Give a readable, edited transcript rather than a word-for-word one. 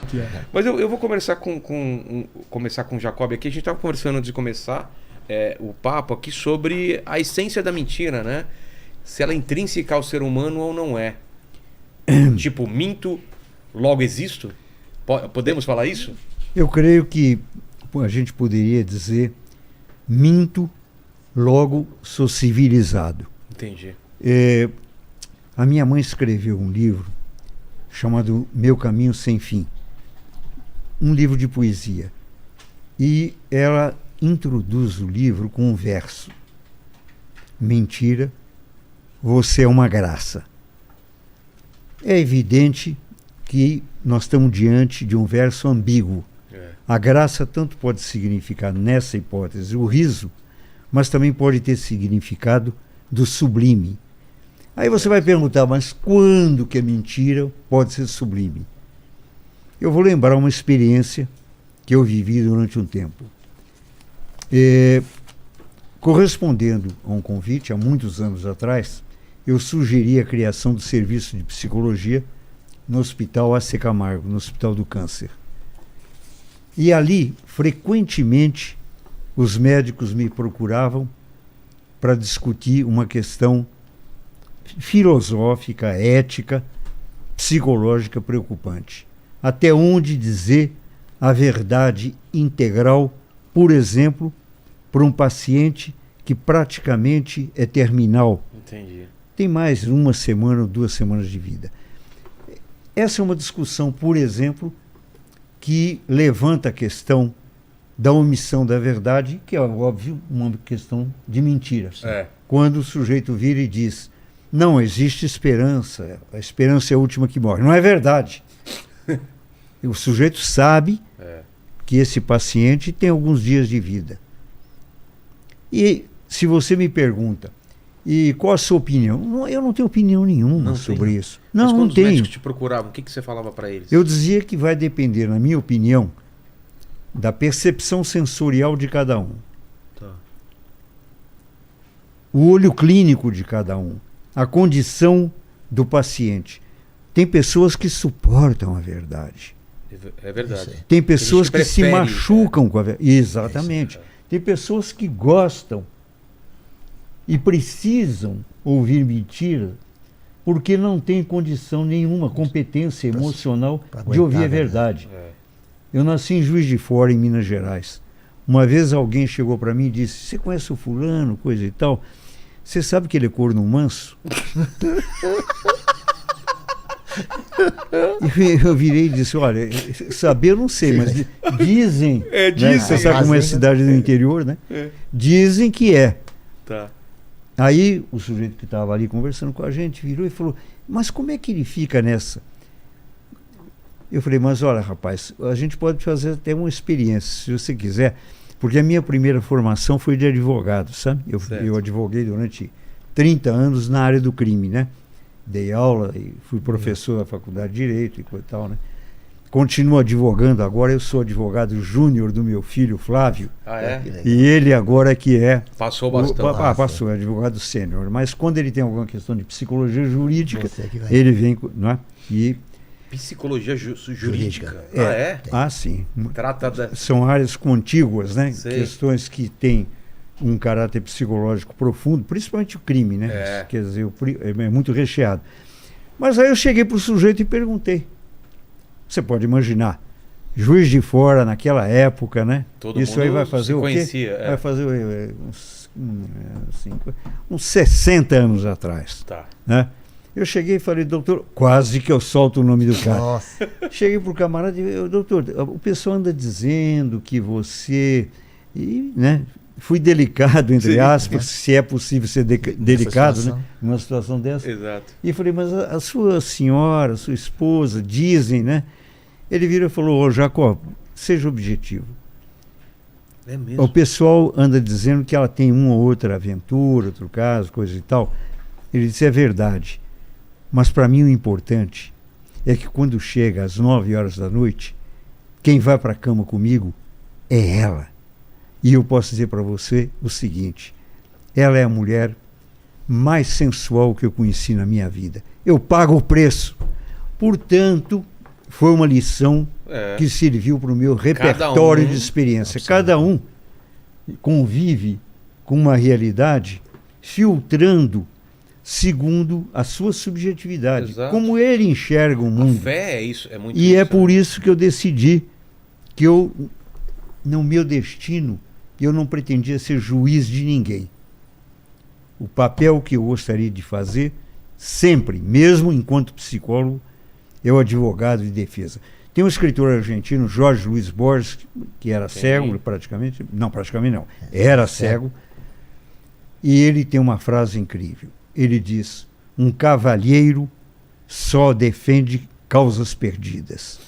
Que é. Mas eu vou começar começar com o Jacob aqui. A gente estava conversando antes de começar o papo aqui sobre a essência da mentira, né? Se ela é intrínseca ao ser humano ou não é. Tipo, minto, logo existo? Podemos falar isso? Eu creio que a gente poderia dizer minto, logo sou civilizado. Entendi. A minha mãe escreveu um livro chamado Meu Caminho Sem Fim. Um livro de poesia. E ela introduz o livro com um verso. Mentira, você é uma graça. É evidente que nós estamos diante de um verso ambíguo. A graça tanto pode significar, nessa hipótese, o riso, mas também pode ter significado do sublime. Aí você vai perguntar, mas quando que a mentira pode ser sublime? Eu vou lembrar uma experiência que eu vivi durante um tempo. Correspondendo a um convite, há muitos anos atrás, eu sugeri a criação do serviço de psicologia no Hospital AC Camargo, no Hospital do Câncer. E ali, frequentemente, os médicos me procuravam para discutir uma questão filosófica, ética, psicológica preocupante. Até onde dizer a verdade integral, por exemplo, para um paciente que praticamente é terminal. Entendi. Tem mais 1 semana ou 2 semanas de vida. Essa é uma discussão, por exemplo, que levanta a questão da omissão da verdade, que é, óbvio, uma questão de mentira. Quando o sujeito vira e diz, não existe esperança, a esperança é a última que morre. Não é verdade. O sujeito sabe que esse paciente tem alguns dias de vida. E se você me pergunta, e qual a sua opinião? Eu não tenho opinião nenhuma sobre isso. Mas não quando tenho. Os médicos te procuravam, o que você falava para eles? Eu dizia que vai depender, na minha opinião, da percepção sensorial de cada um. Tá. O olho clínico de cada um. A condição do paciente. Tem pessoas que suportam a verdade. É verdade. Tem pessoas que se machucam com a verdade. Exatamente. Tem pessoas que gostam e precisam ouvir mentira porque não tem condição nenhuma, competência emocional de ouvir a verdade. Eu nasci em Juiz de Fora, em Minas Gerais. Uma vez alguém chegou para mim e disse, você conhece o fulano, coisa e tal? Você sabe que ele é corno manso? Eu virei e disse, olha, saber eu não sei, mas dizem, dizem. Né? Você sabe como é a cidade do interior, né? Dizem que é. Tá. Aí o sujeito que estava ali conversando com a gente virou e falou, mas como é que ele fica nessa? Eu falei, mas olha, rapaz, a gente pode fazer até uma experiência, se você quiser, porque a minha primeira formação foi de advogado, sabe? Eu advoguei durante 30 anos na área do crime, né? Dei aula e fui professor da Faculdade de Direito e coisa e tal, né? Continuo advogando agora, eu sou advogado júnior do meu filho Flávio. Ah, é? E ele agora que é... Passou bastante. Passou, é advogado sênior. Mas quando ele tem alguma questão de psicologia jurídica, ele vem... Não é? E psicologia jurídica. Sim. Trata da... São áreas contíguas, né? Sei. Questões que têm um caráter psicológico profundo, principalmente o crime, né? Quer dizer, é muito recheado. Mas aí eu cheguei para o sujeito e perguntei. Você pode imaginar, Juiz de Fora naquela época, né? Todo Isso mundo aí vai fazer o quê? Conhecia, Vai fazer uns 60 anos atrás. Tá. Né? Eu cheguei e falei, doutor, quase que eu solto o nome do cara. Nossa. Cheguei para o camarada e disse, doutor, o pessoal anda dizendo que você... E, né? Fui delicado, entre aspas, se é possível ser delicado, né? Numa situação dessa. Exato. E falei, mas a sua senhora, a sua esposa, dizem, né? Ele virou e falou, Jacob, seja objetivo. É mesmo? O pessoal anda dizendo que ela tem uma ou outra aventura, outro caso, coisa e tal. Ele disse, é verdade. Mas para mim o importante é que quando chega às 9 horas da noite, quem vai para a cama comigo é ela. E eu posso dizer para você o seguinte, ela é a mulher mais sensual que eu conheci na minha vida. Eu pago o preço. Portanto, foi uma lição que serviu para o meu repertório de experiência. Cada um convive com uma realidade filtrando segundo a sua subjetividade, Exato. como ele enxerga o mundo. A fé é isso, é muito E isso, é por isso que eu decidi que no meu destino, eu não pretendia ser juiz de ninguém. O papel que eu gostaria de fazer, sempre, mesmo enquanto psicólogo, é o advogado de defesa. Tem um escritor argentino, Jorge Luiz Borges, que era cego praticamente, não, era cego, e ele tem uma frase incrível. Ele diz: um cavalheiro só defende causas perdidas.